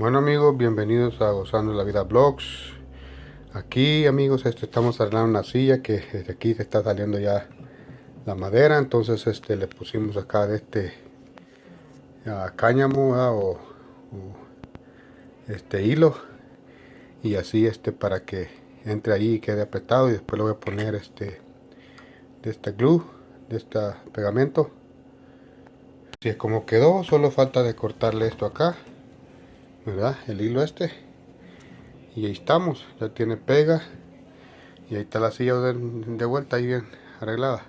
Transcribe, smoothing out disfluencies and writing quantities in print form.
Bueno amigos, bienvenidos a Gozando la Vida Vlogs. Aquí amigos, estamos arreglando una silla que desde aquí se está saliendo ya la madera. Entonces le pusimos acá de cáñamo hilo, y así para que entre ahí y quede apretado. Y después le voy a poner de esta glue, de este pegamento. Así es como quedó. Solo falta de cortarle esto acá, ¿verdad? El hilo y ahí estamos, ya tiene pega. Y ahí está la silla de vuelta, ahí bien arreglada.